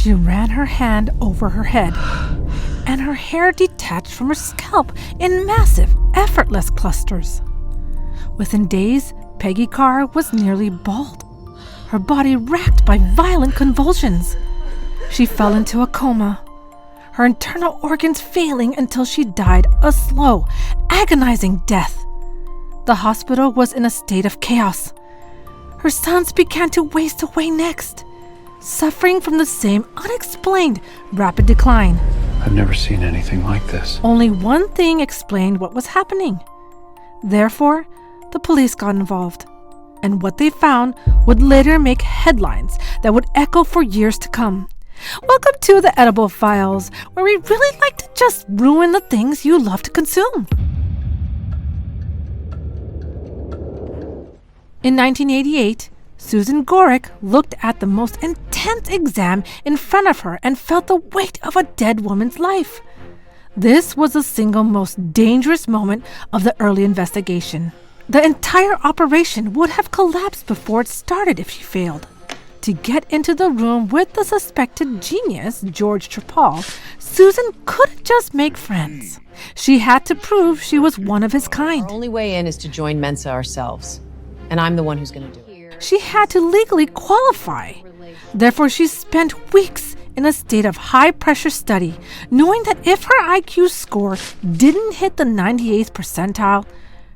She ran her hand over her head, and her hair detached from her scalp in massive, effortless clusters. Within days, Peggy Carr was nearly bald, her body racked by violent convulsions. She fell into a coma, her internal organs failing until she died a slow, agonizing death. The hospital was in a state of chaos. Her sons began to waste away next, suffering from the same unexplained rapid decline. I've never seen anything like this. Only one thing explained what was happening. Therefore, the police got involved, and what they found would later make headlines that would echo for years to come. Welcome to the Edible Files, where we really like to just ruin the things you love to consume. In 1988, Susan Gorick looked at the most intense exam in front of her and felt the weight of a dead woman's life. This was the single most dangerous moment of the early investigation. The entire operation would have collapsed before it started if she failed. To get into the room with the suspected genius, George Trepal, Susan couldn't just make friends. She had to prove she was one of his kind. Our only way in is to join Mensa ourselves, and I'm the one who's going to do it. She had to legally qualify. Therefore, she spent weeks in a state of high-pressure study, knowing that if her IQ score didn't hit the 98th percentile,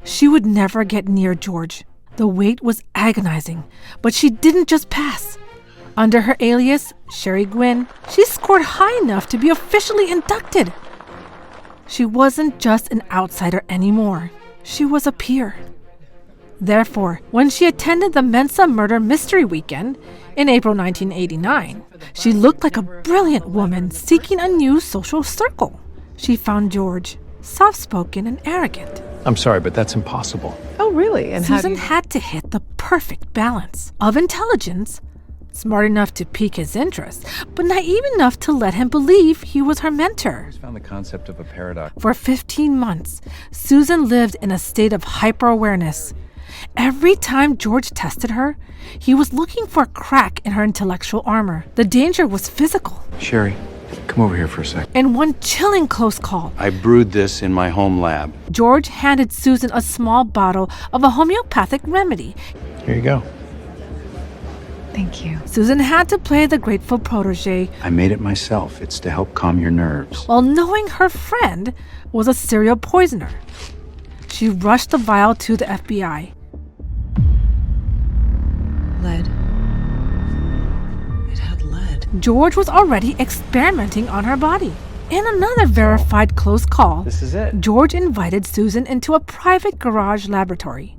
she would never get near George. The wait was agonizing, but she didn't just pass. Under her alias, Sherry Gwynn, she scored high enough to be officially inducted. She wasn't just an outsider anymore. She was a peer. Therefore, when she attended the Mensa Murder Mystery Weekend in April 1989, she looked like a brilliant woman seeking a new social circle. She found George soft-spoken and arrogant. I'm sorry, but that's impossible. Oh, really? And Susan had to hit the perfect balance of intelligence, smart enough to pique his interest, but naive enough to let him believe he was her mentor. I found the concept of a paradox. For 15 months, Susan lived in a state of hyper-awareness. Every time George tested her, he was looking for a crack in her intellectual armor. The danger was physical. Sherry, come over here for a sec. In one chilling close call, I brewed this in my home lab. George handed Susan a small bottle of a homeopathic remedy. Here you go. Thank you. Susan had to play the grateful protege I made it myself. It's to help calm your nerves. while knowing her friend was a serial poisoner. She rushed the vial to the FBI. Lead. It had lead. George was already experimenting on her body. In another verified close call, This is it. George invited Susan into a private garage laboratory,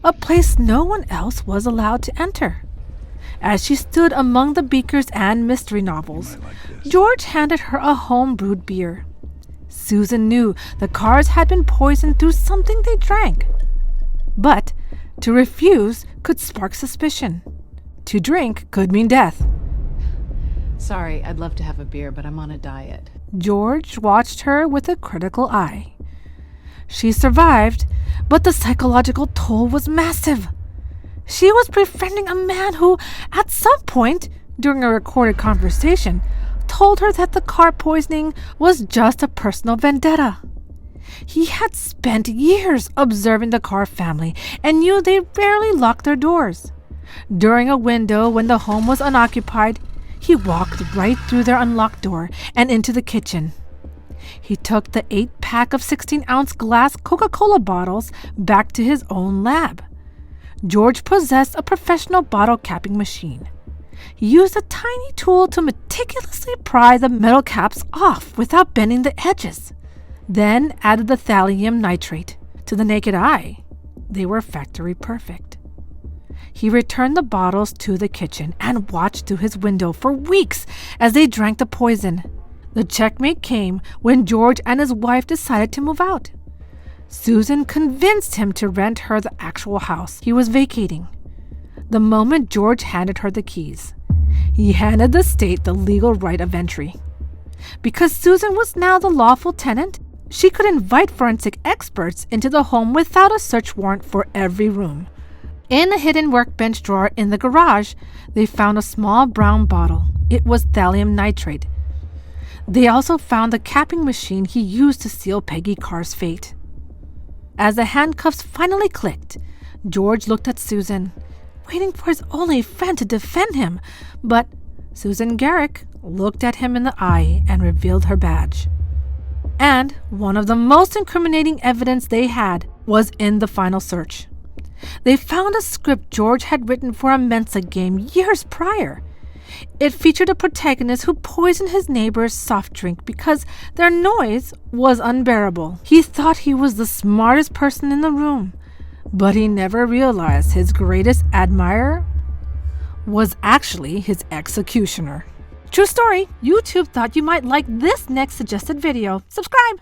a place no one else was allowed to enter. As she stood among the beakers and mystery novels, George handed her a home-brewed beer. Susan knew the Carrs had been poisoned through something they drank. But to refuse could spark suspicion. To drink could mean death. Sorry, I'd love to have a beer, but I'm on a diet. George watched her with a critical eye. She survived, but the psychological toll was massive. She was befriending a man who, at some point during a recorded conversation, told her that the Carr poisoning was just a personal vendetta. He had spent years observing the Carr family and knew they rarely locked their doors. During a window when the home was unoccupied, he walked right through their unlocked door and into the kitchen. He took the 8-pack of 16-ounce glass Coca-Cola bottles back to his own lab. George possessed a professional bottle capping machine. He used a tiny tool to meticulously pry the metal caps off without bending the edges. Then added the thallium nitrate. To the naked eye, they were factory perfect. He returned the bottles to the kitchen and watched through his window for weeks as they drank the poison. The checkmate came when George and his wife decided to move out. Susan convinced him to rent her the actual house he was vacating. The moment George handed her the keys, he handed the state the legal right of entry. Because Susan was now the lawful tenant, she could invite forensic experts into the home without a search warrant for every room. In a hidden workbench drawer in the garage, they found a small brown bottle. It was thallium nitrate. They also found the capping machine he used to seal Peggy Carr's fate. As the handcuffs finally clicked, George looked at Susan, waiting for his only friend to defend him, but Susan Garrick looked at him in the eye and revealed her badge. And one of the most incriminating evidence they had was in the final search. They found a script George had written for a Mensa game years prior. It featured a protagonist who poisoned his neighbor's soft drink because their noise was unbearable. He thought he was the smartest person in the room, but he never realized his greatest admirer was actually his executioner. True story. YouTube thought you might like this next suggested video. Subscribe!